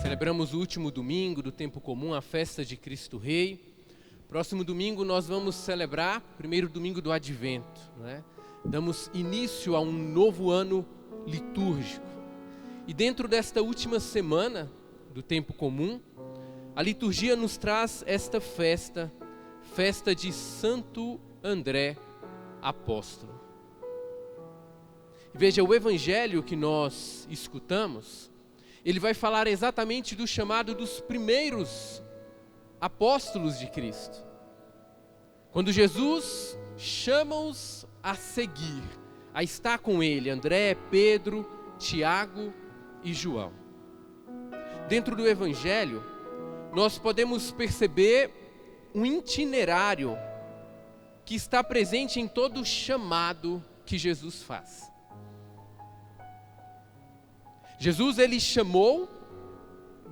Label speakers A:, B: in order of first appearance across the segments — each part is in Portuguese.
A: Celebramos o último domingo do tempo comum, a festa de Cristo Rei. Próximo domingo nós vamos celebrar o primeiro domingo do Advento, né? Damos início a um novo ano litúrgico. E dentro desta última semana do tempo comum, a liturgia nos traz esta festa de Santo André Apóstolo. Veja, o evangelho que nós escutamos, ele vai falar exatamente do chamado dos primeiros apóstolos de Cristo. Quando Jesus chama-os a seguir, a estar com ele, André, Pedro, Tiago e João. Dentro do evangelho, nós podemos perceber um itinerário que está presente em todo o chamado que Jesus faz. Jesus, ele chamou,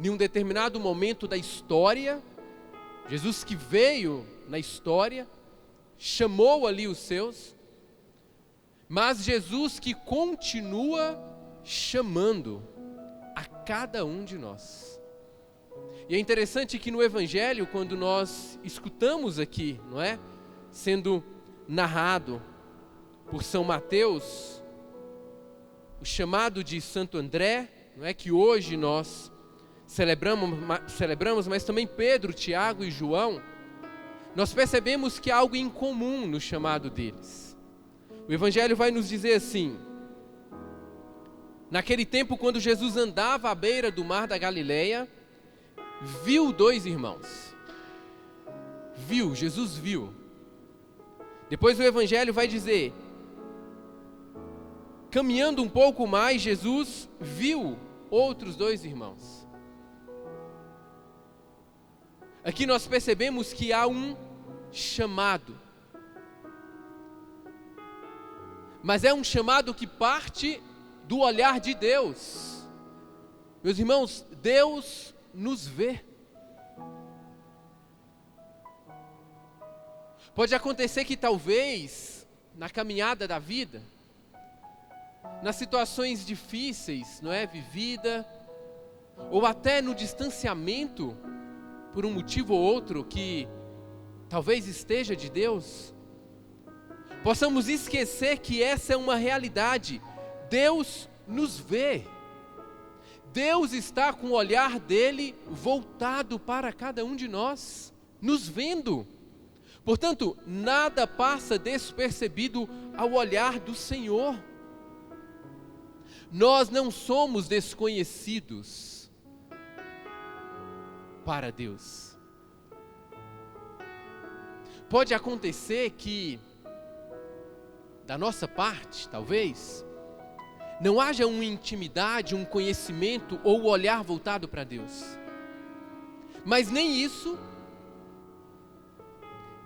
A: em um determinado momento da história, Jesus que veio na história, chamou ali os seus, mas Jesus que continua chamando a cada um de nós. E é interessante que no Evangelho, quando nós escutamos aqui, não é? Sendo narrado por São Mateus, o chamado de Santo André, não é, que hoje nós celebramos, mas também Pedro, Tiago e João, nós percebemos que há algo em comum no chamado deles. O Evangelho vai nos dizer assim: naquele tempo, quando Jesus andava à beira do mar da Galileia, viu dois irmãos. Jesus viu. Depois o Evangelho vai dizer: caminhando um pouco mais, Jesus viu outros dois irmãos. Aqui nós percebemos que há um chamado. Mas é um chamado que parte do olhar de Deus. Meus irmãos, Deus nos vê. Pode acontecer que talvez, na caminhada da vida, nas situações difíceis, não é, vivida, ou até no distanciamento, por um motivo ou outro que talvez esteja de Deus, possamos esquecer que essa é uma realidade. Deus nos vê. Deus está com o olhar dele voltado para cada um de nós, nos vendo. Portanto, nada passa despercebido ao olhar do Senhor. Nós não somos desconhecidos para Deus. Pode acontecer que, da nossa parte, talvez, não haja uma intimidade, um conhecimento ou o olhar voltado para Deus. Mas nem isso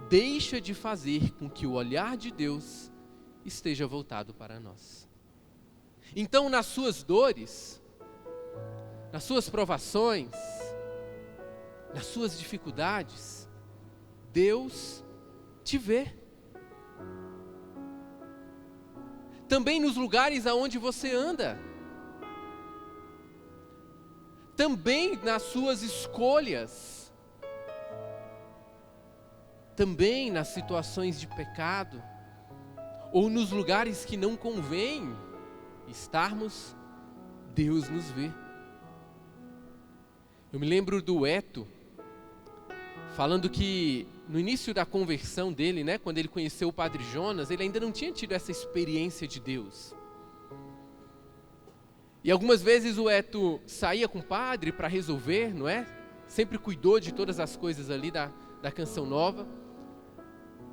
A: deixa de fazer com que o olhar de Deus esteja voltado para nós. Então, nas suas dores, nas suas provações, nas suas dificuldades, Deus te vê. Também nos lugares aonde você anda. Também nas suas escolhas. Também nas situações de pecado. Ou nos lugares que não convém estarmos, Deus nos vê. Eu me lembro do Eto, falando que no início da conversão dele, né, quando ele conheceu o Padre Jonas, ele ainda não tinha tido essa experiência de Deus. E algumas vezes o Eto saía com o padre para resolver, não é? Sempre cuidou de todas as coisas ali da Canção Nova.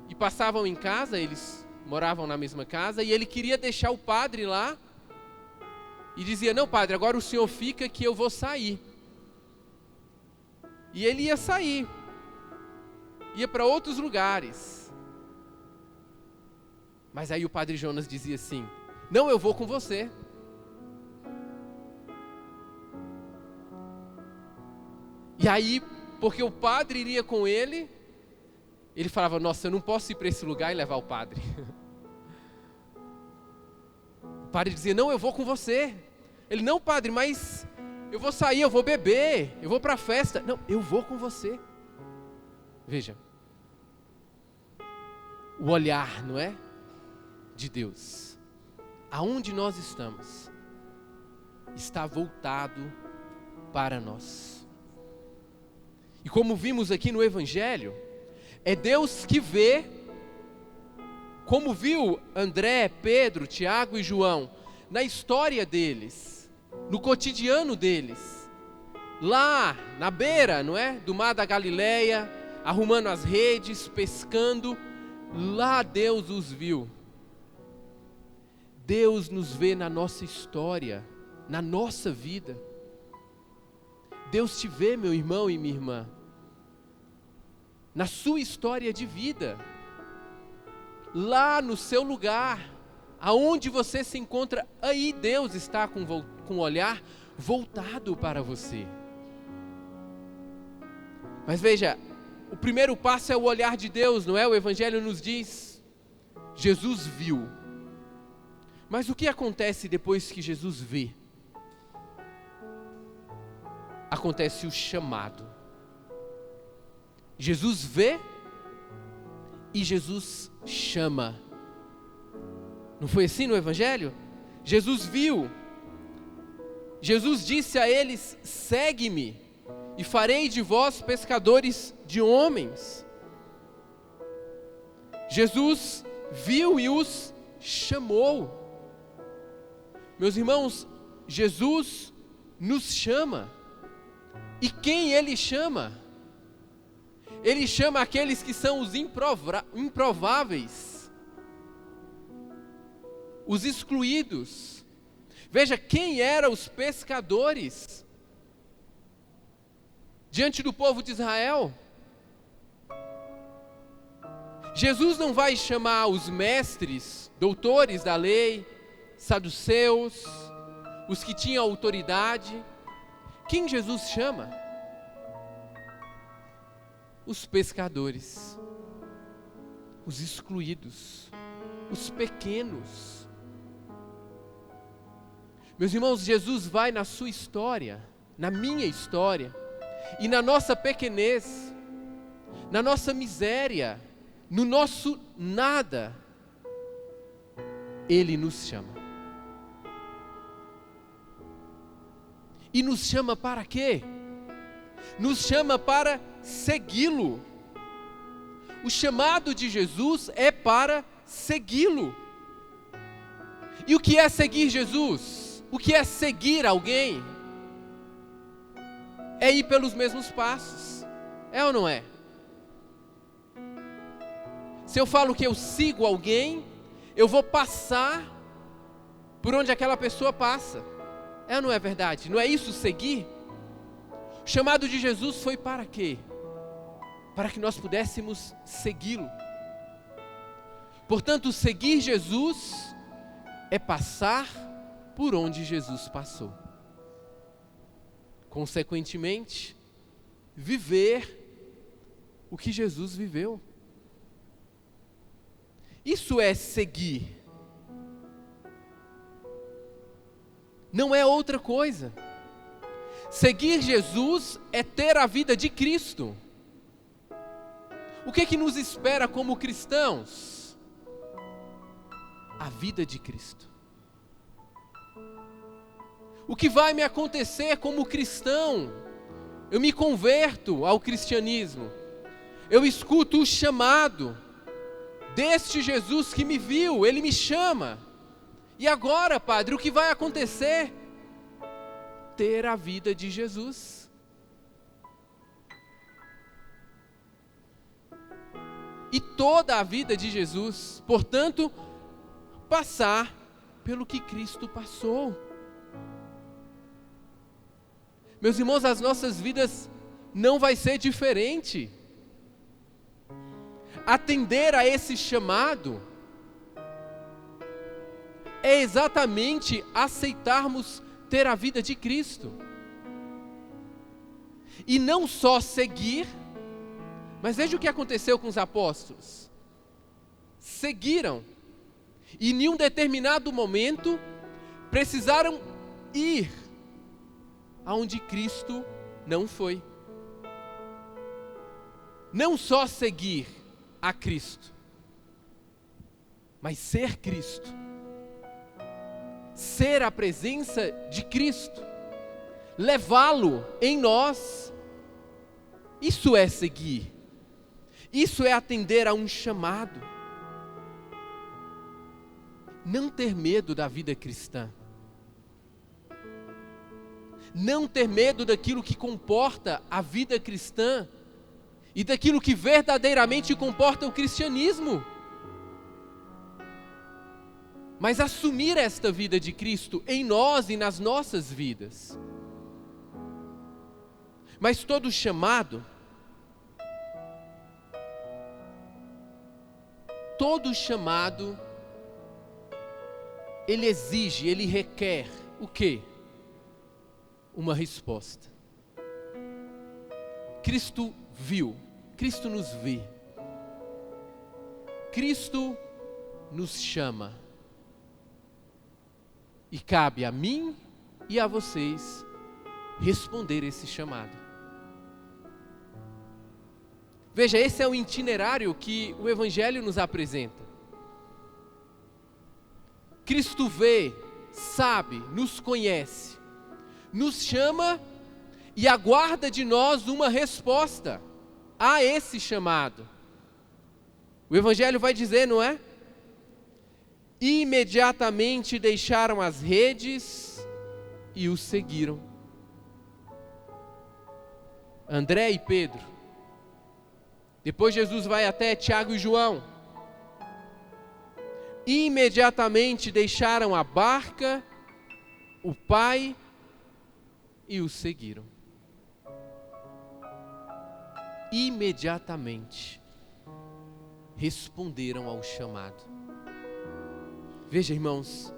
A: E passavam em casa, eles moravam na mesma casa, e ele queria deixar o padre lá. E dizia: não, padre, agora o senhor fica que eu vou sair. E ele ia sair. Ia para outros lugares. Mas aí o Padre Jonas dizia assim: não, eu vou com você. E aí, porque o padre iria com ele, ele falava: nossa, eu não posso ir para esse lugar e levar o padre. O padre dizia, não, eu vou com você. Ele, não, padre, mas eu vou sair, eu vou beber, eu vou para a festa. Não, eu vou com você. Veja, o olhar, não é? De Deus. Aonde nós estamos, está voltado para nós. E como vimos aqui no Evangelho, é Deus que vê, como viu André, Pedro, Tiago e João, na história deles, no cotidiano deles, lá na beira, não é? Do mar da Galileia, arrumando as redes, pescando, lá Deus os viu. Deus nos vê na nossa história, na nossa vida. Deus te vê, meu irmão e minha irmã, na sua história de vida, lá no seu lugar, aonde você se encontra, aí Deus está com o olhar voltado para você. Mas veja, o primeiro passo é o olhar de Deus, não é? O Evangelho nos diz, Jesus viu. Mas o que acontece depois que Jesus vê? Acontece o chamado. Jesus vê e Jesus chama. Não foi assim no Evangelho? Jesus viu. Jesus disse a eles, segue-me e farei de vós pescadores de homens. Jesus viu e os chamou. Meus irmãos, Jesus nos chama. E quem Ele chama? Ele chama aqueles que são os improváveis, os excluídos. Veja, quem eram os pescadores diante do povo de Israel? Jesus não vai chamar os mestres, doutores da lei, saduceus, os que tinham autoridade. Quem Jesus chama? Os pescadores, os excluídos, os pequenos. Meus irmãos, Jesus vai na sua história, na minha história, e na nossa pequenez, na nossa miséria, no nosso nada, Ele nos chama. E nos chama para quê? Nos chama para segui-lo. O chamado de Jesus é para segui-lo. E o que é seguir Jesus? O que é seguir alguém? É ir pelos mesmos passos. É ou não é? Se eu falo que eu sigo alguém, eu vou passar por onde aquela pessoa passa. É ou não é verdade? Não é isso seguir? O chamado de Jesus foi para quê? Para que nós pudéssemos segui-lo. Portanto, seguir Jesus é passar por onde Jesus passou. Consequentemente, viver o que Jesus viveu. Isso é seguir. Não é outra coisa. Seguir Jesus é ter a vida de Cristo. O que é que nos espera como cristãos? A vida de Cristo. O que vai me acontecer como cristão? Eu me converto ao cristianismo. Eu escuto o chamado deste Jesus que me viu, Ele me chama. E agora, Padre, o que vai acontecer? Ter a vida de Jesus. E toda a vida de Jesus, portanto, passar pelo que Cristo passou. Meus irmãos, as nossas vidas não vai ser diferente. Atender a esse chamado é exatamente aceitarmos ter a vida de Cristo. E não só seguir, mas veja o que aconteceu com os apóstolos. Seguiram. E em um determinado momento, precisaram ir aonde Cristo não foi. Não só seguir a Cristo, mas ser Cristo. Ser a presença de Cristo. Levá-lo em nós. Isso é seguir. Isso é atender a um chamado. Não ter medo da vida cristã. Não ter medo daquilo que comporta a vida cristã e daquilo que verdadeiramente comporta o cristianismo. Mas assumir esta vida de Cristo em nós e nas nossas vidas. Mas todo chamado, ele exige, ele requer o quê? Uma resposta. Cristo viu, Cristo nos vê, Cristo nos chama, e cabe a mim e a vocês responder esse chamado. Veja, esse é o itinerário que o Evangelho nos apresenta. Cristo vê, sabe, nos conhece, nos chama e aguarda de nós uma resposta a esse chamado. O Evangelho vai dizer, não é? Imediatamente deixaram as redes e o seguiram. André e Pedro. Depois Jesus vai até Tiago e João. Imediatamente deixaram a barca, o pai e o seguiram. Imediatamente responderam ao chamado. Veja, irmãos,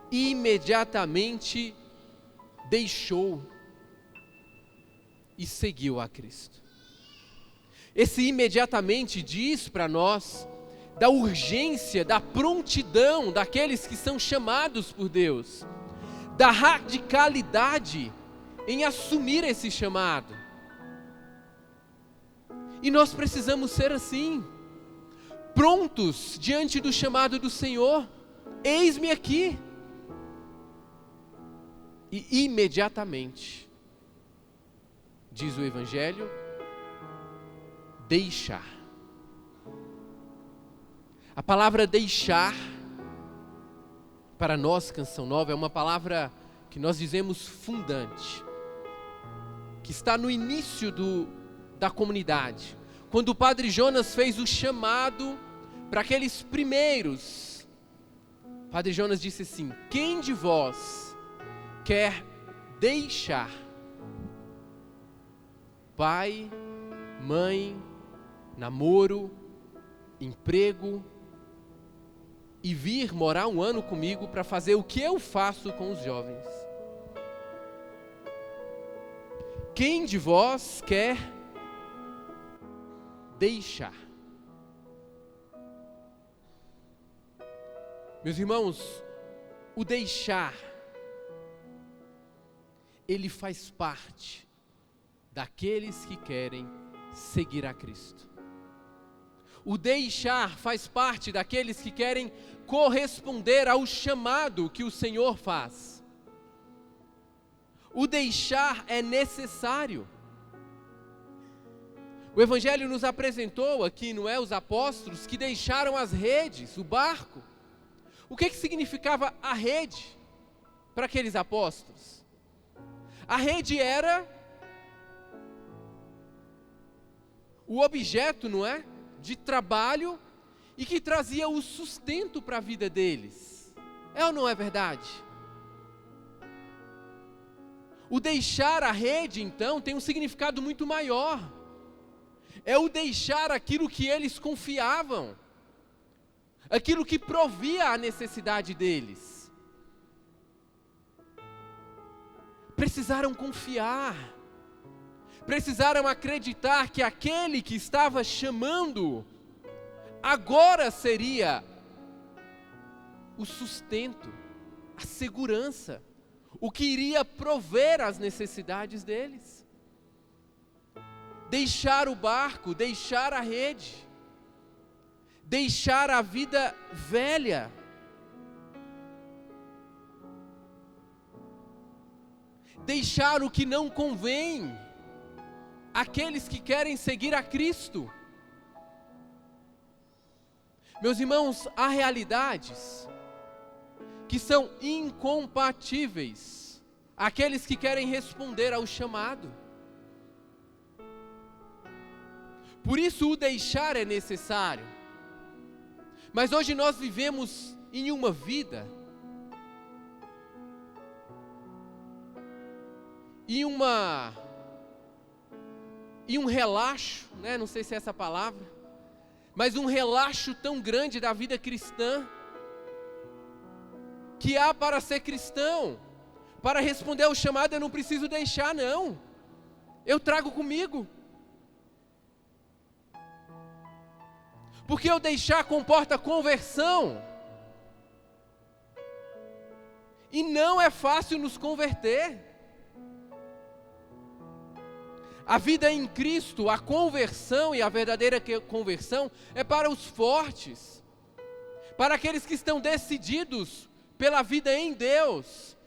A: imediatamente deixou e seguiu a Cristo. Esse imediatamente diz para nós da urgência, da prontidão daqueles que são chamados por Deus, da radicalidade em assumir esse chamado. E nós precisamos ser assim, prontos diante do chamado do Senhor. Eis-me aqui. E imediatamente, diz o Evangelho, deixar. A palavra deixar, para nós, Canção Nova, é uma palavra que nós dizemos fundante, que está no início da comunidade. Quando o Padre Jonas fez o chamado para aqueles primeiros, o Padre Jonas disse assim: quem de vós quer deixar pai, mãe, namoro, emprego e vir morar 1 ano comigo para fazer o que eu faço com os jovens? Quem de vós quer deixar? Meus irmãos, o deixar, ele faz parte daqueles que querem seguir a Cristo. O deixar faz parte daqueles que querem corresponder ao chamado que o Senhor faz. O deixar é necessário. O Evangelho nos apresentou aqui, não é, os apóstolos que deixaram as redes, o barco. O que significava a rede para aqueles apóstolos? A rede era o objeto, não é, de trabalho e que trazia o sustento para a vida deles. É ou não é verdade? O deixar a rede, então, tem um significado muito maior. É o deixar aquilo que eles confiavam, aquilo que provia a necessidade deles. Precisaram confiar, precisaram acreditar que aquele que estava chamando agora seria o sustento, a segurança, o que iria prover as necessidades deles. Deixar o barco, deixar a rede, deixar a vida velha, deixar o que não convém àqueles que querem seguir a Cristo. Meus irmãos, há realidades que são incompatíveis àqueles que querem responder ao chamado. Por isso o deixar é necessário. Mas hoje nós vivemos em uma vida, em um relaxo, né? Não sei se é essa palavra, mas um relaxo tão grande da vida cristã, que há para ser cristão, para responder ao chamado eu não preciso deixar, não, eu trago comigo. Porque o deixar comporta conversão. E não é fácil nos converter. A vida em Cristo, a conversão e a verdadeira conversão é para os fortes. Para aqueles que estão decididos pela vida em Deus.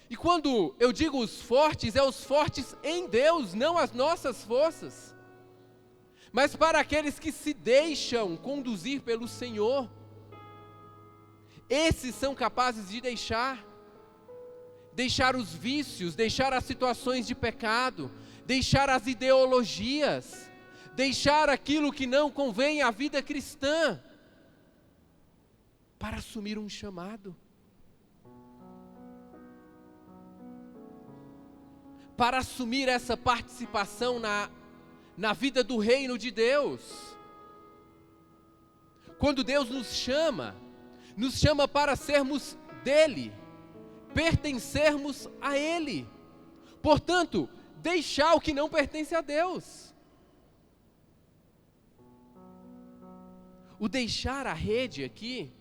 A: E quando eu digo os fortes, é os fortes em Deus, não as nossas forças. Mas para aqueles que se deixam conduzir pelo Senhor, esses são capazes de deixar os vícios, deixar as situações de pecado, deixar as ideologias, deixar aquilo que não convém à vida cristã, para assumir um chamado, para assumir essa participação na vida do reino de Deus. Quando Deus nos chama para sermos dele, pertencermos a ele. Portanto, deixar o que não pertence a Deus. O deixar a rede aqui,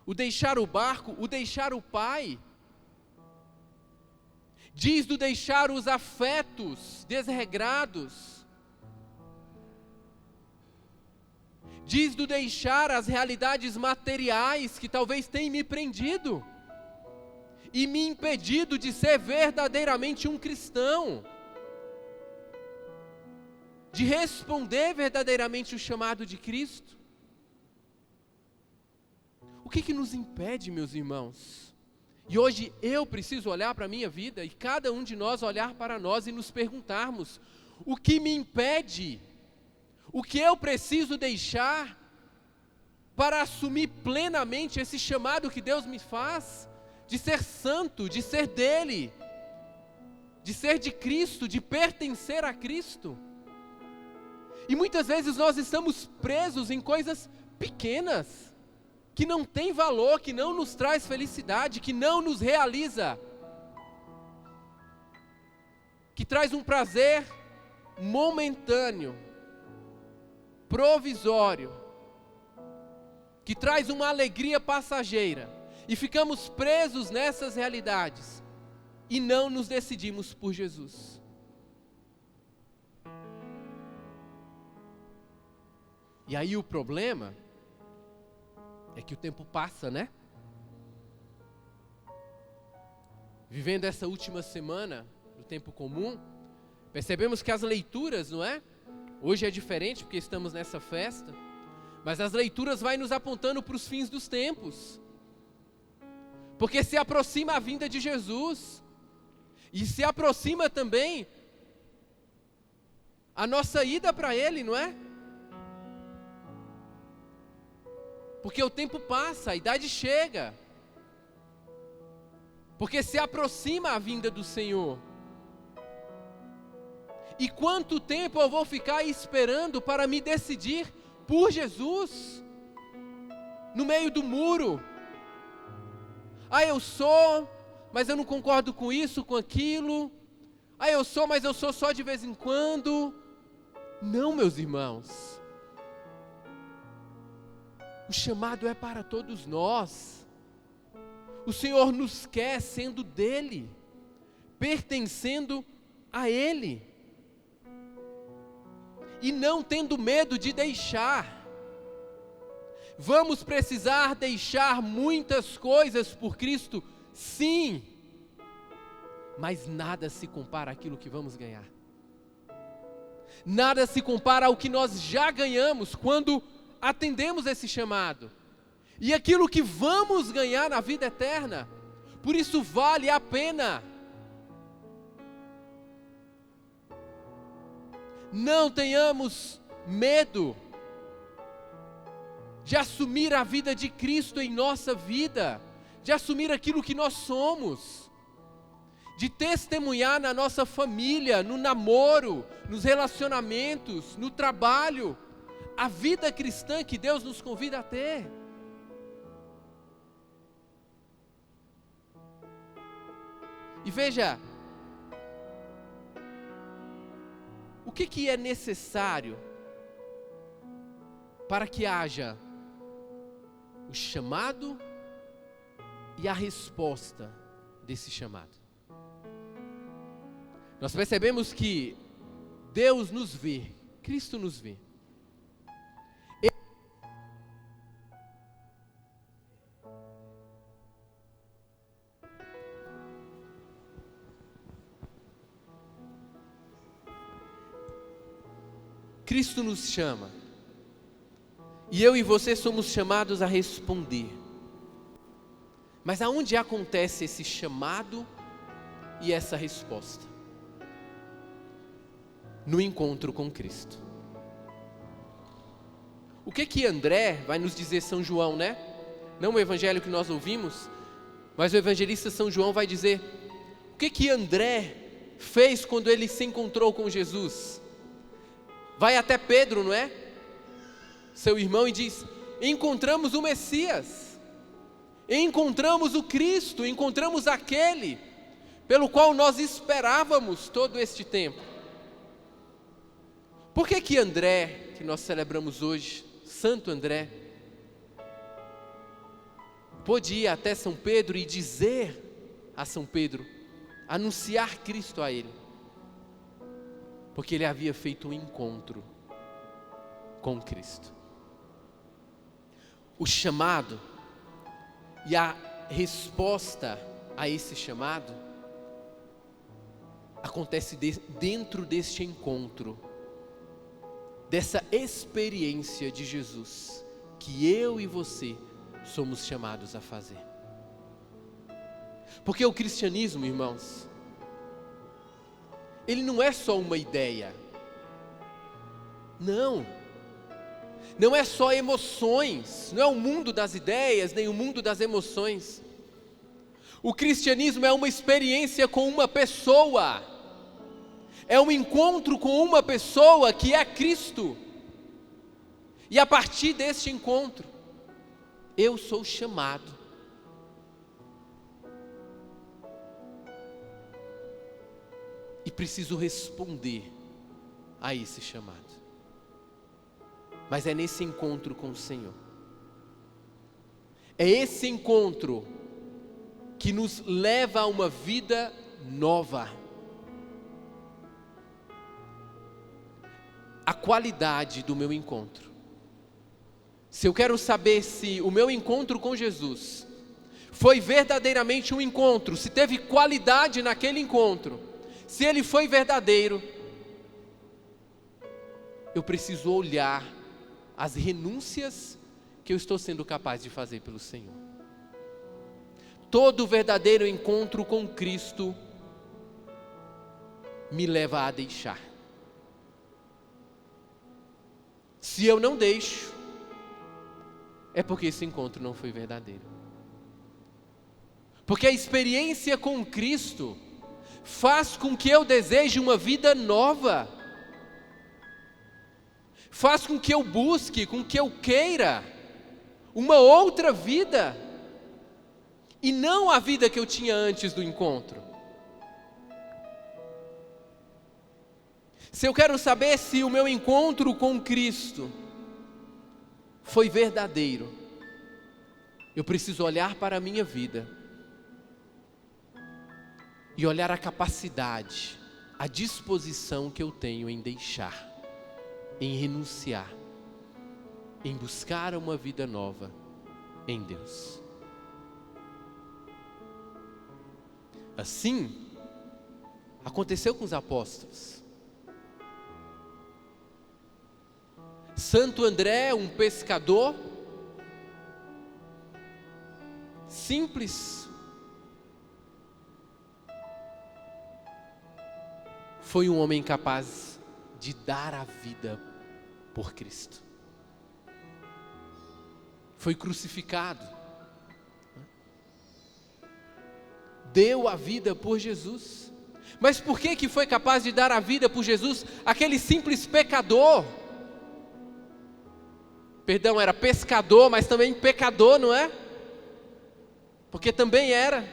A: o deixar o barco, o deixar o pai, diz do deixar os afetos desregrados, diz do deixar as realidades materiais que talvez tenham me prendido e me impedido de ser verdadeiramente um cristão, de responder verdadeiramente o chamado de Cristo. O que nos impede, meus irmãos? E hoje eu preciso olhar para a minha vida e cada um de nós olhar para nós e nos perguntarmos: o que me impede? O que eu preciso deixar para assumir plenamente esse chamado que Deus me faz? De ser santo, de ser dele, de ser de Cristo, de pertencer a Cristo. E muitas vezes nós estamos presos em coisas pequenas, que não tem valor, que não nos traz felicidade, que não nos realiza, que traz um prazer momentâneo, provisório, que traz uma alegria passageira, e ficamos presos nessas realidades, e não nos decidimos por Jesus. E aí o problema é que o tempo passa, né? Vivendo essa última semana do tempo comum, percebemos que as leituras, não é? Hoje é diferente porque estamos nessa festa, mas as leituras vai nos apontando para os fins dos tempos. Porque se aproxima a vinda de Jesus, e se aproxima também a nossa ida para Ele, não é? Porque o tempo passa, a idade chega. Porque se aproxima a vinda do Senhor. E quanto tempo eu vou ficar esperando para me decidir por Jesus? No meio do muro. Eu sou, mas eu não concordo com isso, com aquilo. Eu sou, mas eu sou só de vez em quando. Não, meus irmãos. O chamado é para todos nós. O Senhor nos quer sendo dele, pertencendo a Ele, e não tendo medo de deixar. Vamos precisar deixar muitas coisas por Cristo, sim, mas nada se compara àquilo que vamos ganhar. Nada se compara ao que nós já ganhamos quando atendemos esse chamado, e aquilo que vamos ganhar na vida eterna. Por isso vale a pena. Não tenhamos medo de assumir a vida de Cristo em nossa vida, de assumir aquilo que nós somos, de testemunhar na nossa família, no namoro, nos relacionamentos, no trabalho, a vida cristã que Deus nos convida a ter. E veja, o que é necessário para que haja o chamado e a resposta desse chamado? Nós percebemos que Deus nos vê, Cristo nos vê. Cristo nos chama, e eu e você somos chamados a responder. Mas aonde acontece esse chamado e essa resposta? No encontro com Cristo. O que André vai nos dizer, São João, né? Não o evangelho que nós ouvimos, mas o evangelista São João vai dizer, o que André fez quando ele se encontrou com Jesus? Vai até Pedro, não é? Seu irmão, e diz, encontramos o Messias, encontramos o Cristo, encontramos aquele pelo qual nós esperávamos todo este tempo. Por que André, que nós celebramos hoje, Santo André, pôde ir até São Pedro e dizer a São Pedro, anunciar Cristo a ele? Porque ele havia feito um encontro com Cristo. O chamado e a resposta a esse chamado acontece dentro deste encontro, dessa experiência de Jesus, que eu e você somos chamados a fazer. Porque o cristianismo, irmãos, ele não é só uma ideia. Não é só emoções, não é o mundo das ideias, nem o mundo das emoções. O cristianismo é uma experiência com uma pessoa, é um encontro com uma pessoa que é Cristo. E a partir deste encontro, eu sou chamado e preciso responder a esse chamado. Mas é nesse encontro com o Senhor, é esse encontro que nos leva a uma vida nova. A qualidade do meu encontro. Se eu quero saber se o meu encontro com Jesus foi verdadeiramente um encontro, se teve qualidade naquele encontro, se ele foi verdadeiro, eu preciso olhar as renúncias que eu estou sendo capaz de fazer pelo Senhor. Todo verdadeiro encontro com Cristo me leva a deixar. Se eu não deixo, é porque esse encontro não foi verdadeiro. Porque a experiência com Cristo faz com que eu deseje uma vida nova, faz com que eu busque, com que eu queira uma outra vida, e não a vida que eu tinha antes do encontro. Se eu quero saber se o meu encontro com Cristo foi verdadeiro, eu preciso olhar para a minha vida e olhar a capacidade, a disposição que eu tenho em deixar, em renunciar, em buscar uma vida nova em Deus. Assim, aconteceu com os apóstolos. Santo André, um pescador simples, foi um homem capaz de dar a vida por Cristo. Foi crucificado, deu a vida por Jesus. Mas por que foi capaz de dar a vida por Jesus? Aquele simples pecador, perdão, era pescador, mas também pecador, não é? Porque também era.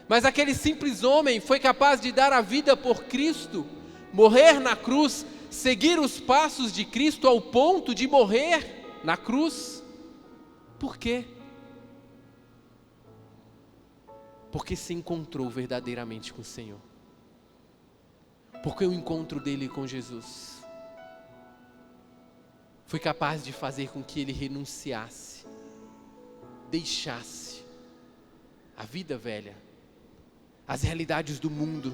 A: Mas aquele simples homem foi capaz de dar a vida por Cristo, morrer na cruz, seguir os passos de Cristo ao ponto de morrer na cruz. Por quê? Porque se encontrou verdadeiramente com o Senhor. Porque o encontro dele com Jesus foi capaz de fazer com que ele renunciasse, deixasse a vida velha, as realidades do mundo,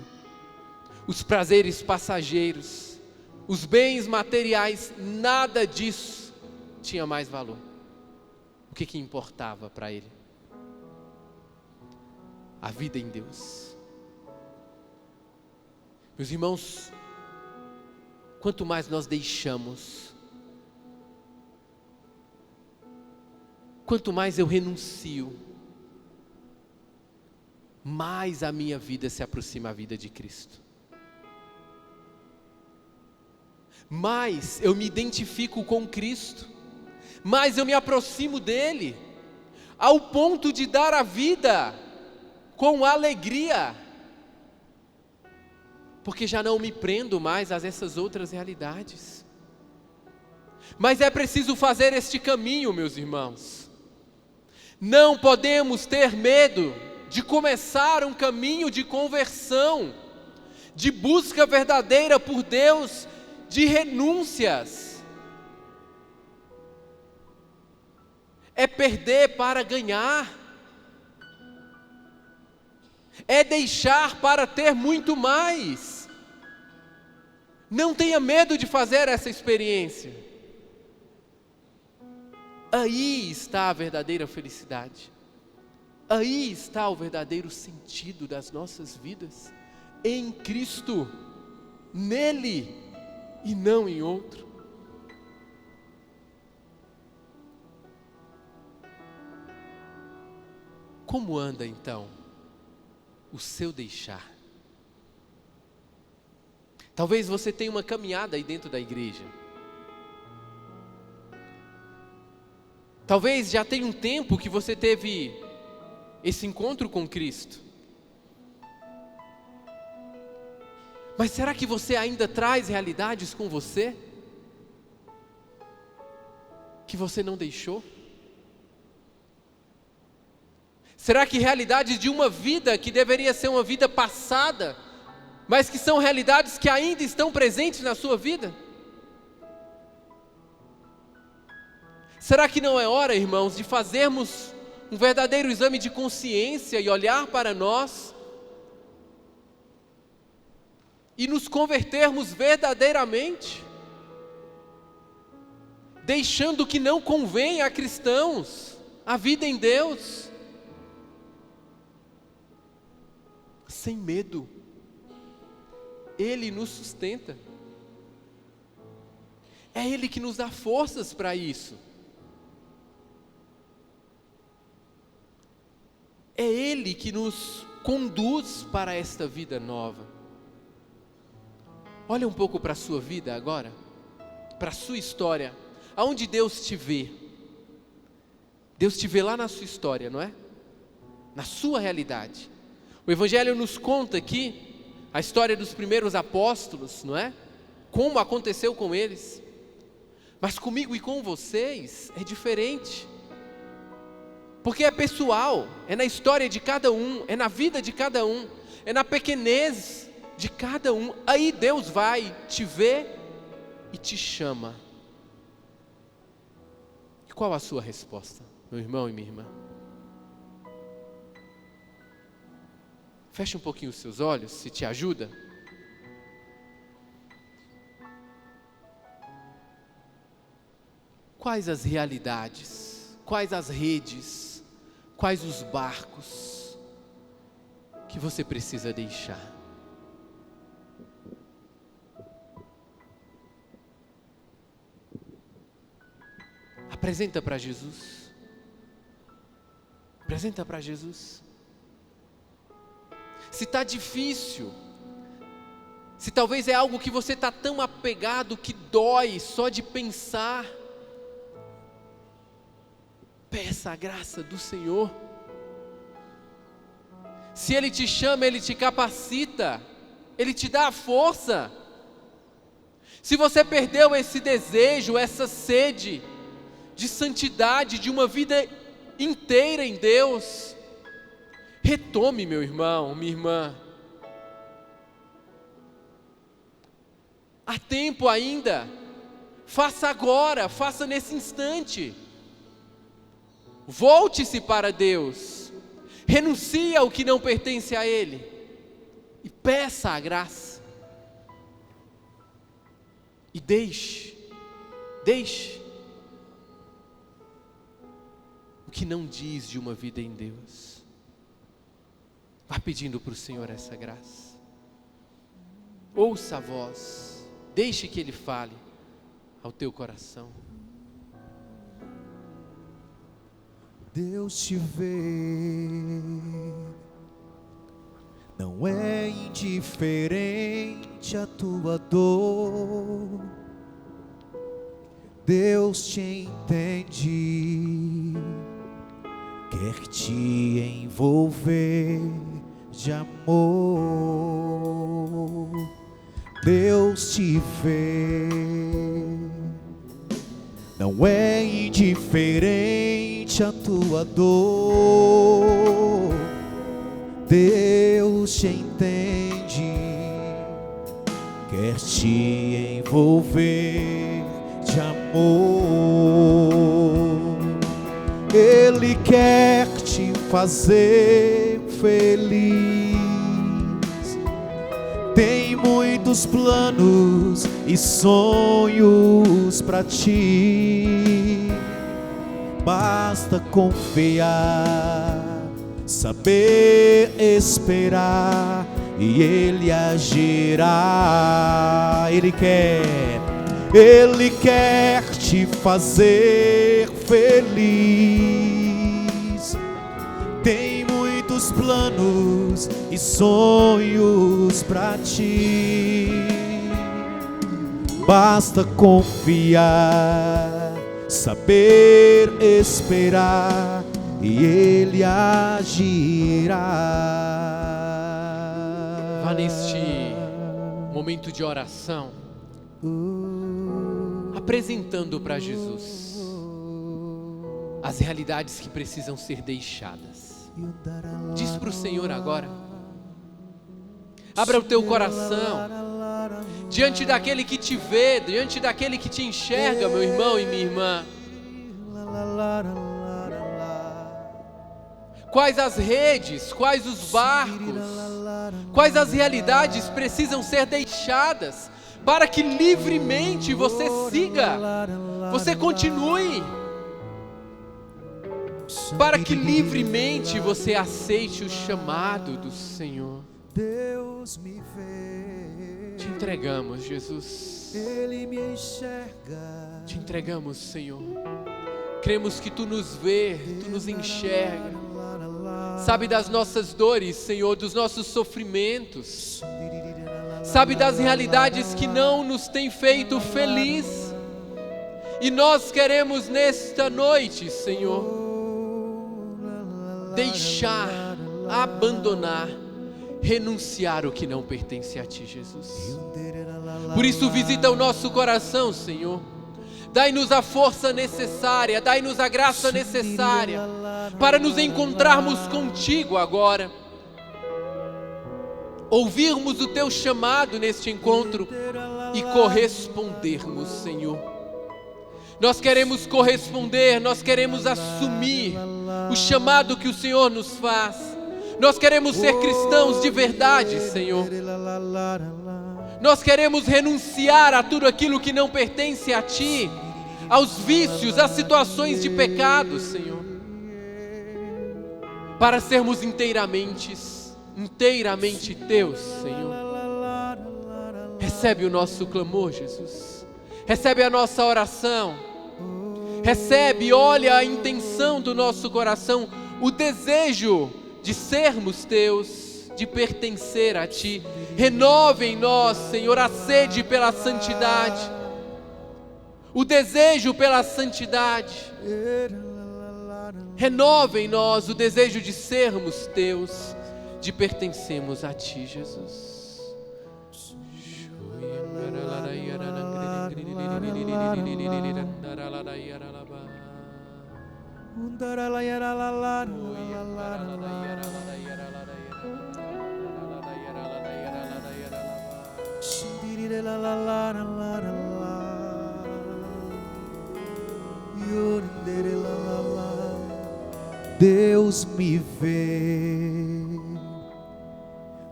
A: os prazeres passageiros, os bens materiais, nada disso tinha mais valor. O que importava para ele? A vida em Deus. Meus irmãos, quanto mais nós deixamos, quanto mais eu renuncio, mais a minha vida se aproxima à vida de Cristo. Mais eu me identifico com Cristo, mais eu me aproximo dele, ao ponto de dar a vida com alegria, porque já não me prendo mais a essas outras realidades. Mas é preciso fazer este caminho, meus irmãos. Não podemos ter medo de começar um caminho de conversão, de busca verdadeira por Deus, de renúncias. É perder para ganhar, é deixar para ter muito mais. Não tenha medo de fazer essa experiência. Aí está a verdadeira felicidade. Aí está o verdadeiro sentido das nossas vidas, em Cristo, nele e não em outro. Como anda então o seu deixar? Talvez você tenha uma caminhada aí dentro da igreja. Talvez já tenha um tempo que você teve esse encontro com Cristo. Mas será que você ainda traz realidades com você que você não deixou? Será que realidades de uma vida que deveria ser uma vida passada, mas que são realidades que ainda estão presentes na sua vida? Será que não é hora, irmãos, de fazermos um verdadeiro exame de consciência e olhar para nós e nos convertermos verdadeiramente, deixando o que não convém a cristãos, a vida em Deus? Sem medo, Ele nos sustenta, é Ele que nos dá forças para isso, é Ele que nos conduz para esta vida nova. Olha um pouco para a sua vida agora, para a sua história, aonde Deus te vê. Deus te vê lá na sua história, não é? Na sua realidade. O Evangelho nos conta aqui a história dos primeiros apóstolos, não é? Como aconteceu com eles. Mas comigo e com vocês é diferente. Porque é pessoal, é na história de cada um, é na vida de cada um, é na pequenez de cada um. Aí Deus vai te ver e te chama. E qual a sua resposta, meu irmão e minha irmã? Feche um pouquinho os seus olhos, se te ajuda. Quais as realidades, quais as redes, quais os barcos que você precisa deixar? Apresenta para Jesus. Apresenta para Jesus. Se está difícil, se talvez é algo que você está tão apegado que dói só de pensar, peça a graça do Senhor. Se Ele te chama, Ele te capacita, Ele te dá a força. Se você perdeu esse desejo, essa sede de santidade, de uma vida inteira em Deus, retome, meu irmão, minha irmã. Há tempo ainda. Faça agora, faça nesse instante. Volte-se para Deus. Renuncie ao que não pertence a Ele. E peça a graça. E deixe o que não diz de uma vida em Deus. Vá pedindo para o Senhor essa graça. Ouça a voz. Deixe que Ele fale ao teu coração.
B: Deus te vê, não é indiferente a tua dor. Deus te entende, quer te envolver de amor. Deus te vê, não é indiferente a tua dor. Deus te entende, quer te envolver de amor. Ele quer te fazer feliz. Tem muitos planos e sonhos pra ti. Basta confiar, saber esperar, e Ele agirá. Ele quer te fazer feliz. Tem muitos planos e sonhos pra ti. Basta confiar, saber esperar, e Ele agirá.
A: Vá neste momento de oração, apresentando para Jesus as realidades que precisam ser deixadas. Diz para o Senhor agora. Abra o teu coração diante daquele que te vê, diante daquele que te enxerga, meu irmão e minha irmã. Quais as redes, quais os barcos, quais as realidades precisam ser deixadas para que livremente você siga, você continue, para que livremente você aceite o chamado do Senhor.
B: Deus me vê,
A: Te entregamos, Jesus.
B: Ele me enxerga.
A: Te entregamos, Senhor. Cremos que Tu nos vê, Tu nos enxerga. Sabe das nossas dores, Senhor, dos nossos sofrimentos. Sabe das realidades que não nos têm feito feliz. E nós queremos nesta noite, Senhor, deixar, abandonar, renunciar o que não pertence a Ti, Jesus. Por isso visita o nosso coração, Senhor. Dai-nos a força necessária, dai-nos a graça necessária para nos encontrarmos contigo agora. Ouvirmos o teu chamado neste encontro e correspondermos, Senhor. Nós queremos corresponder, nós queremos assumir o chamado que o Senhor nos faz. Nós queremos ser cristãos de verdade, Senhor. Nós queremos renunciar a tudo aquilo que não pertence a Ti, aos vícios, às situações de pecado, Senhor, para sermos inteiramente Teus, Senhor. Recebe o nosso clamor, Jesus. Recebe a nossa oração. Recebe, olha a intenção do nosso coração, o desejo de sermos Teus, de pertencer a Ti. Renove em nós, Senhor, a sede pela santidade, o desejo pela santidade. Renova em nós o desejo de sermos Teus, de pertencermos a Ti, Jesus.
B: Deus me vê,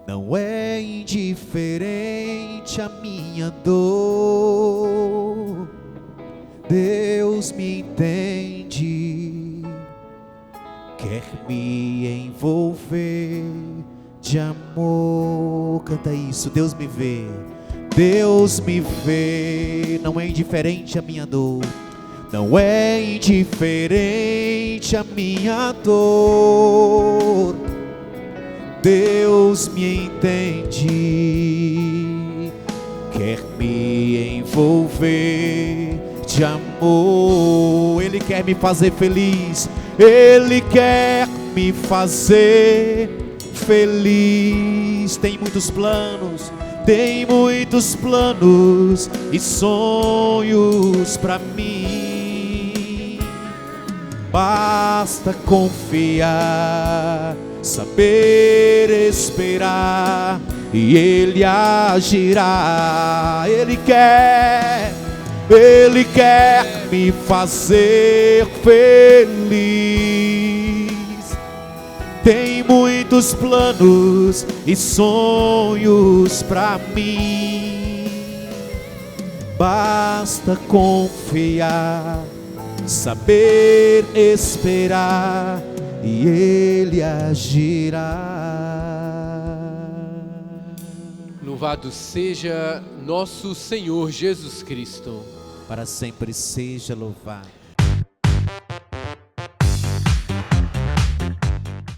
B: não é indiferente a minha dor. Deus me entende, quer me envolver de amor. Canta isso. Deus me vê, Deus me vê, não é indiferente a minha dor. Não é indiferente a minha dor. Deus me entende, quer me envolver de amor. Ele quer me fazer feliz, Ele quer me fazer feliz. Tem muitos planos e sonhos pra mim. Basta confiar, saber esperar, e Ele agirá. Ele quer me fazer feliz. Tem muitos planos e sonhos pra mim. Basta confiar, saber esperar, e Ele agirá.
A: Louvado seja nosso Senhor Jesus Cristo.
B: Para sempre seja louvado.